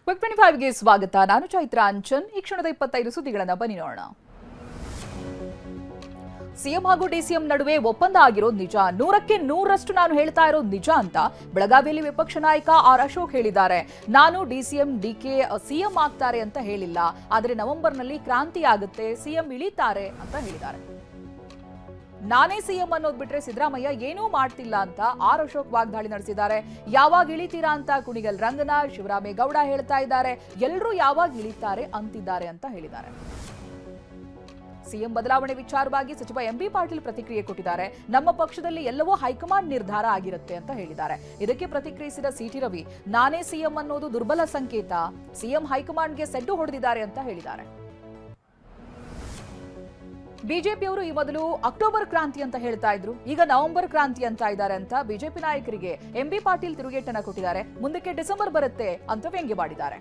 Quick 25ಗೆ ಸ್ವಾಗತ. ನಾನು ಚೈತ್ರ ಅಂಚನ್. ಈ ಕ್ಷಣದ 25 ಸುದ್ದಿಗಳನ್ನು ಬನ್ನಿ ನೋಡೋಣ. ಸಿಎಂ ಹಾಗೂ ಡಿಸಿಎಂ ನಡುವೆ ಒಪ್ಪಂದ ಆಗಿರೋದು ನಿಜ, 100ಕ್ಕೆ 100ರಷ್ಟು ನಾನು ಹೇಳ್ತಾ ಇರೋದು ನಿಜ ಅಂತ ಬೆಳಗಾವಿಯಲ್ಲಿ ವಿಪಕ್ಷ ನಾಯಕ ಆರ್ ಅಶೋಕ್ ಹೇಳಿದ್ದಾರೆ. ನಾನು ಡಿಸಿಎಂ ಡಿಕೆ ಸಿಎಂ ಆಗ್ತಾರೆ ಅಂತ ಹೇಳಿಲ್ಲ, ಆದರೆ ನವೆಂಬರ್ನಲ್ಲಿ ಕ್ರಾಂತಿ ಆಗುತ್ತೆ, ಸಿಎಂ ಇಳಿತಾರೆ ಅಂತ ಹೇಳಿದ್ದಾರೆ. ನಾನೇ ಸಿಎಂ ಅನ್ನೋದು ಬಿಟ್ರೆ ಸಿದ್ದರಾಮಯ್ಯ ಏನೂ ಮಾಡ್ತಿಲ್ಲ ಅಂತ ಆರ್ ಅಶೋಕ್ ವಾಗ್ದಾಳಿ ನಡೆಸಿದ್ದಾರೆ. ಯಾವಾಗ ಇಳಿತೀರಾ ಅಂತ ಕುಣಿಗಲ್ ರಂಗನಾಥ್, ಶಿವರಾಮೇಗೌಡ ಹೇಳ್ತಾ ಇದ್ದಾರೆ. ಎಲ್ಲರೂ ಯಾವಾಗ ಇಳಿತಾರೆ ಅಂತಿದ್ದಾರೆ ಅಂತ ಹೇಳಿದ್ದಾರೆ. ಸಿಎಂ ಬದಲಾವಣೆ ವಿಚಾರವಾಗಿ ಸಚಿವ ಎಂಬಿ ಪಾಟೀಲ್ ಪ್ರತಿಕ್ರಿಯೆ ಕೊಟ್ಟಿದ್ದಾರೆ. ನಮ್ಮ ಪಕ್ಷದಲ್ಲಿ ಎಲ್ಲವೂ ಹೈಕಮಾಂಡ್ ನಿರ್ಧಾರ ಆಗಿರುತ್ತೆ ಅಂತ ಹೇಳಿದ್ದಾರೆ. ಇದಕ್ಕೆ ಪ್ರತಿಕ್ರಿಯಿಸಿದ ಸಿಟಿ ರವಿ, ನಾನೇ ಸಿಎಂ ಅನ್ನೋದು ದುರ್ಬಲ ಸಂಕೇತ, ಸಿಎಂ ಹೈಕಮಾಂಡ್ಗೆ ಸೆಡ್ಡು ಹೊಡೆದಿದ್ದಾರೆ ಅಂತ ಹೇಳಿದ್ದಾರೆ. ಬಿಜೆಪಿಯವರು ಈ ಮೊದಲು ಅಕ್ಟೋಬರ್ ಕ್ರಾಂತಿ ಅಂತ ಹೇಳ್ತಾ ಇದ್ರು, ಈಗ ನವೆಂಬರ್ ಕ್ರಾಂತಿ ಅಂತ ಇದ್ದಾರೆ ಅಂತ ಬಿಜೆಪಿ ನಾಯಕರಿಗೆ ಎಂಬಿ ಪಾಟೀಲ್ ತಿರುಗೇಟನ್ನ ಕೊಟ್ಟಿದ್ದಾರೆ. ಮುಂದಕ್ಕೆ ಡಿಸೆಂಬರ್ ಬರುತ್ತೆ ಅಂತ ವ್ಯಂಗ್ಯ ಮಾಡಿದ್ದಾರೆ.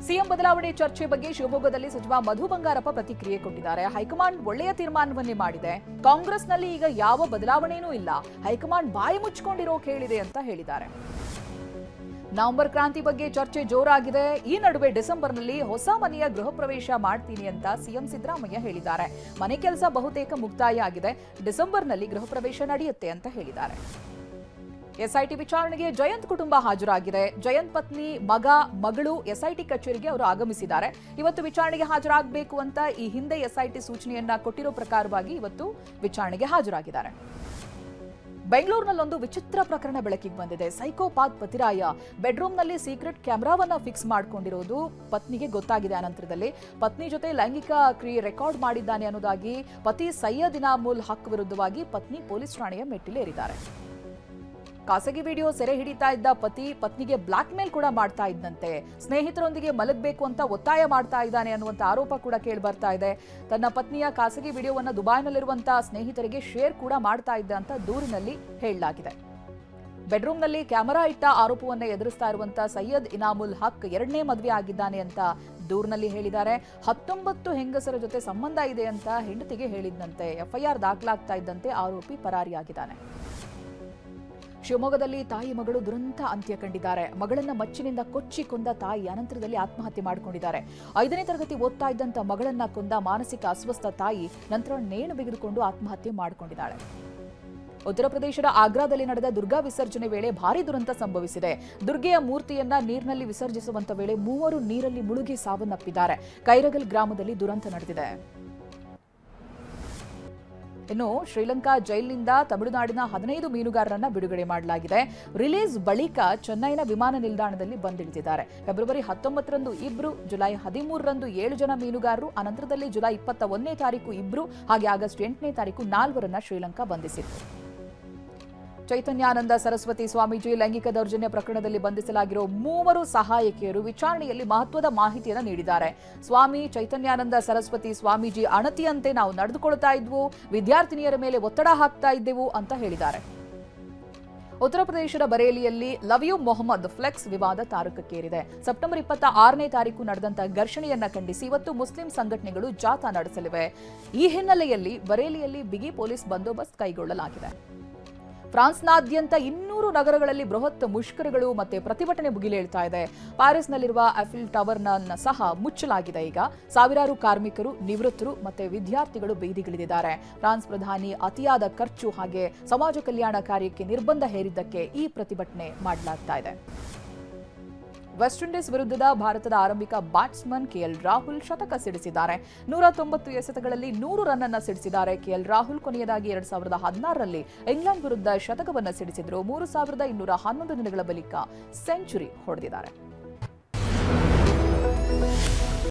ಸಿಎಂ ಬದಲಾವಣೆ ಚರ್ಚೆ ಬಗ್ಗೆ ಶಿವಮೊಗ್ಗದಲ್ಲಿ ಸಚಿವ ಮಧು ಬಂಗಾರಪ್ಪ ಪ್ರತಿಕ್ರಿಯೆ ಕೊಟ್ಟಿದ್ದಾರೆ. ಹೈಕಮಾಂಡ್ ಒಳ್ಳೆಯ ತೀರ್ಮಾನವನ್ನೇ ಮಾಡಿದೆ, ಕಾಂಗ್ರೆಸ್ನಲ್ಲಿ ಈಗ ಯಾವ ಬದಲಾವಣೆಯೂ ಇಲ್ಲ, ಹೈಕಮಾಂಡ್ ಬಾಯಿ ಮುಚ್ಚಿಕೊಂಡಿರೋ ಹೇಳಿದೆ ಅಂತ ಹೇಳಿದ್ದಾರೆ. ನವೆಂಬರ್ ಕ್ರಾಂತಿ ಬಗ್ಗೆ ಚರ್ಚೆ ಜೋರಾಗಿದೆ. ಈ ನಡುವೆ ಡಿಸೆಂಬರ್ನಲ್ಲಿ ಹೊಸ ಮನೆಯ ಗೃಹ ಪ್ರವೇಶ ಮಾಡ್ತೀನಿ ಅಂತ ಸಿಎಂ ಸಿದ್ದರಾಮಯ್ಯ ಹೇಳಿದ್ದಾರೆ. ಮನೆ ಕೆಲಸ ಬಹುತೇಕ ಮುಕ್ತಾಯ ಆಗಿದೆ, ಡಿಸೆಂಬರ್ನಲ್ಲಿ ಗೃಹ ಪ್ರವೇಶ ನಡೆಯುತ್ತೆ ಅಂತ ಹೇಳಿದ್ದಾರೆ. ಎಸ್ಐಟಿ ವಿಚಾರಣೆಗೆ ಜಯಂತ್ ಕುಟುಂಬ ಹಾಜರಾಗಿದೆ. ಜಯಂತ್ ಪತ್ನಿ, ಮಗ, ಮಗಳು ಎಸ್ಐಟಿ ಕಚೇರಿಗೆ ಅವರು ಆಗಮಿಸಿದ್ದಾರೆ. ಇವತ್ತು ವಿಚಾರಣೆಗೆ ಹಾಜರಾಗಬೇಕು ಅಂತ ಈ ಹಿಂದೆ ಎಸ್ಐಟಿ ಸೂಚನೆಯನ್ನ ಕೊಟ್ಟಿರೋ ಪ್ರಕಾರವಾಗಿ ಇವತ್ತು ವಿಚಾರಣೆಗೆ ಹಾಜರಾಗಿದ್ದಾರೆ. ಬೆಂಗಳೂರಿನಲ್ಲೊಂದು ವಿಚಿತ್ರ ಪ್ರಕರಣ ಬೆಳಕಿಗೆ ಬಂದಿದೆ. ಸೈಕೋಪಾತ್ ಪತಿರಾಯ ಬೆಡ್ರೂಮ್ನಲ್ಲಿ ಸೀಕ್ರೆಟ್ ಕ್ಯಾಮೆರಾವನ್ನ ಫಿಕ್ಸ್ ಮಾಡಿಕೊಂಡಿರೋದು ಪತ್ನಿಗೆ ಗೊತ್ತಾಗಿದೆ. ಅನಂತರದಲ್ಲಿ ಪತ್ನಿ ಜೊತೆ ಲೈಂಗಿಕ ಕ್ರಿಯೆ ರೆಕಾರ್ಡ್ ಮಾಡಿದ್ದಾನೆ ಅನ್ನೋದಾಗಿ ಪತಿ ಸೈಯದ್ ಇನಾಮುಲ್ ಹಕ್ ವಿರುದ್ಧವಾಗಿ ಪತ್ನಿ ಪೊಲೀಸ್ ಠಾಣೆಯ ಮೆಟ್ಟಿಲೇರಿದ್ದಾರೆ. ಖಾಸಗಿ ವಿಡಿಯೋ ಸೆರೆ ಹಿಡಿತಾ ಇದ್ದ ಪತಿ ಪತ್ನಿಗೆ ಬ್ಲಾಕ್ ಮೇಲ್ ಕೂಡ ಮಾಡ್ತಾ ಇದ್ದಂತೆ, ಸ್ನೇಹಿತರೊಂದಿಗೆ ಮಲಗಬೇಕು ಅಂತ ಒತ್ತಾಯ ಮಾಡ್ತಾ ಇದ್ದಾನೆ ಅನ್ನುವಂಥ ಆರೋಪ ಕೂಡ ಕೇಳಿ ಬರ್ತಾ ಇದೆ. ತನ್ನ ಪತ್ನಿಯ ಖಾಸಗಿ ವಿಡಿಯೋವನ್ನು ದುಬೈನಲ್ಲಿರುವಂತಹ ಸ್ನೇಹಿತರಿಗೆ ಶೇರ್ ಕೂಡ ಮಾಡ್ತಾ ಇದ್ದ ಅಂತ ದೂರಿನಲ್ಲಿ ಹೇಳಲಾಗಿದೆ. ಬೆಡ್ರೂಮ್ನಲ್ಲಿ ಕ್ಯಾಮೆರಾ ಇಟ್ಟ ಆರೋಪವನ್ನು ಎದುರಿಸ್ತಾ ಇರುವಂತಹ ಸೈಯದ್ ಇನಾಮುಲ್ ಹಕ್ ಎರಡನೇ ಮದುವೆ ಆಗಿದ್ದಾನೆ ಅಂತ ದೂರಿನಲ್ಲಿ ಹೇಳಿದ್ದಾರೆ. 19 ಹೆಂಗಸರ ಜೊತೆ ಸಂಬಂಧ ಇದೆ ಅಂತ ಹೆಂಡತಿಗೆ ಹೇಳಿದ್ದಂತೆ. ಎಫ್ಐಆರ್ ದಾಖಲಾಗ್ತಾ ಇದ್ದಂತೆ ಆರೋಪಿ ಪರಾರಿಯಾಗಿದ್ದಾನೆ. ಶಿವಮೊಗ್ಗದಲ್ಲಿ ತಾಯಿ ಮಗಳು ದುರಂತ ಅಂತ್ಯ ಕಂಡಿದ್ದಾರೆ. ಮಗಳನ್ನ ಮಚ್ಚಿನಿಂದ ಕೊಚ್ಚಿ ಕೊಂದ ತಾಯಿ ಅನಂತರದಲ್ಲಿ ಆತ್ಮಹತ್ಯೆ ಮಾಡಿಕೊಂಡಿದ್ದಾರೆ. 5ನೇ ತರಗತಿ ಓದ್ತಾ ಇದ್ದಂತ ಮಗಳನ್ನ ಕೊಂದ ಮಾನಸಿಕ ಅಸ್ವಸ್ಥ ತಾಯಿ ನಂತರ ನೇಣು ಬಿಗಿದುಕೊಂಡು ಆತ್ಮಹತ್ಯೆ ಮಾಡಿಕೊಂಡಿದ್ದಾಳೆ. ಉತ್ತರ ಪ್ರದೇಶದ ಆಗ್ರಾದಲ್ಲಿ ನಡೆದ ದುರ್ಗಾ ವಿಸರ್ಜನೆ ವೇಳೆ ಭಾರೀ ದುರಂತ ಸಂಭವಿಸಿದೆ. ದುರ್ಗೆಯ ಮೂರ್ತಿಯನ್ನ ನೀರಿನಲ್ಲಿ ವಿಸರ್ಜಿಸುವಂತ ವೇಳೆ 3 ನೀರಲ್ಲಿ ಮುಳುಗಿ ಸಾವನ್ನಪ್ಪಿದ್ದಾರೆ. ಕೈರಗಲ್ ಗ್ರಾಮದಲ್ಲಿ ದುರಂತ ನಡೆದಿದೆ. ಇನ್ನು ಶ್ರೀಲಂಕಾ ಜೈಲಿನಿಂದ ತಮಿಳುನಾಡಿನ 15 ಮೀನುಗಾರರನ್ನ ಬಿಡುಗಡೆ ಮಾಡಲಾಗಿದೆ. ರಿಲೀಸ್ ಬಳಿಕ ಚೆನ್ನೈನ ವಿಮಾನ ನಿಲ್ದಾಣದಲ್ಲಿ ಬಂದಿಳಿದಿದ್ದಾರೆ. ಫೆಬ್ರವರಿ 19ರಂದು 2, ಜುಲೈ 13ರಂದು 7 ಜನ ಮೀನುಗಾರರು, ಅನಂತರದಲ್ಲಿ ಜುಲೈ 21ನೇ ತಾರೀಕು 2 ಹಾಗೆ ಆಗಸ್ಟ್ 8ನೇ ತಾರೀಕು 4ರನ್ನ ಶ್ರೀಲಂಕಾ ಬಂಧಿಸಿತ್ತು. ಚೈತನ್ಯಾನಂದ ಸರಸ್ವತಿ ಸ್ವಾಮೀಜಿ ಲೈಂಗಿಕ ದೌರ್ಜನ್ಯ ಪ್ರಕರಣದಲ್ಲಿ ಬಂಧಿಸಲಾಗಿರೋ 3 ಸಹಾಯಕಿಯರು ವಿಚಾರಣೆಯಲ್ಲಿ ಮಹತ್ವದ ಮಾಹಿತಿಯನ್ನು ನೀಡಿದ್ದಾರೆ. ಸ್ವಾಮಿ ಚೈತನ್ಯಾನಂದ ಸರಸ್ವತಿ ಸ್ವಾಮೀಜಿ ಅಣತಿಯಂತೆ ನಾವು ನಡೆದುಕೊಳ್ತಾ ಇದ್ವು, ವಿದ್ಯಾರ್ಥಿನಿಯರ ಮೇಲೆ ಒತ್ತಡ ಹಾಕ್ತಾ ಇದ್ದೆವು ಅಂತ ಹೇಳಿದ್ದಾರೆ. ಉತ್ತರ ಪ್ರದೇಶದ ಬರೇಲಿಯಲ್ಲಿ ಲವ್ ಯು ಮೊಹಮ್ಮದ್ ಫ್ಲೆಕ್ಸ್ ವಿವಾದ ತಾರಕಕ್ಕೇರಿದೆ. ಸೆಪ್ಟೆಂಬರ್ 26ನೇ ತಾರೀಕು ನಡೆದಂತಹ ಘರ್ಷಣೆಯನ್ನ ಖಂಡಿಸಿ ಇವತ್ತು ಮುಸ್ಲಿಂ ಸಂಘಟನೆಗಳು ಜಾಥಾ ನಡೆಸಲಿವೆ. ಈ ಹಿನ್ನೆಲೆಯಲ್ಲಿ ಬರೇಲಿಯಲ್ಲಿ ಬಿಗಿ ಪೊಲೀಸ್ ಬಂದೋಬಸ್ತ್ ಕೈಗೊಳ್ಳಲಾಗಿದೆ. ಫ್ರಾನ್ಸ್ನಾದ್ಯಂತ 200 ನಗರಗಳಲ್ಲಿ ಬೃಹತ್ ಮುಷ್ಕರಗಳು ಮತ್ತೆ ಪ್ರತಿಭಟನೆ ಭುಗಿಲೇಳ್ತಾ ಇದೆ. ಪ್ಯಾರಿಸ್ನಲ್ಲಿರುವ ಐಫಿಲ್ ಟವರ್ನ ಸಹ ಮುಚ್ಚಲಾಗಿದೆ. ಈಗ ಸಾವಿರಾರು ಕಾರ್ಮಿಕರು, ನಿವೃತ್ತರು ಮತ್ತೆ ವಿದ್ಯಾರ್ಥಿಗಳು ಬೀದಿಗಿಳಿದಿದ್ದಾರೆ. ಫ್ರಾನ್ಸ್ ಪ್ರಧಾನಿ ಅತಿಯಾದ ಖರ್ಚು ಹಾಗೆ ಸಮಾಜ ಕಲ್ಯಾಣ ಕಾರ್ಯಕ್ಕೆ ನಿರ್ಬಂಧ ಹೇರಿದ್ದಕ್ಕೆ ಈ ಪ್ರತಿಭಟನೆ ಮಾಡಲಾಗ್ತಾ ಇದೆ. ವೆಸ್ಟ್ ಇಂಡೀಸ್ ವಿರುದ್ಧದ ಭಾರತದ ಆರಂಭಿಕ ಬ್ಯಾಟ್ಸ್ಮನ್ ಕೆಎಲ್ ರಾಹುಲ್ ಶತಕ ಸಿಡಿಸಿದ್ದಾರೆ. 190 ಎಸೆತಗಳಲ್ಲಿ 100 ರನ್ ಅನ್ನು ಸಿಡಿಸಿದ್ದಾರೆ. ಕೆಎಲ್ ರಾಹುಲ್ ಕೊನೆಯದಾಗಿ 2016ರಲ್ಲಿ ಇಂಗ್ಲೆಂಡ್ ವಿರುದ್ಧ ಶತಕವನ್ನು ಸಿಡಿಸಿದ್ರು. 3211 ದಿನಗಳ ಬಳಿಕ ಸೆಂಚುರಿ ಹೊಡೆದಿದ್ದಾರೆ.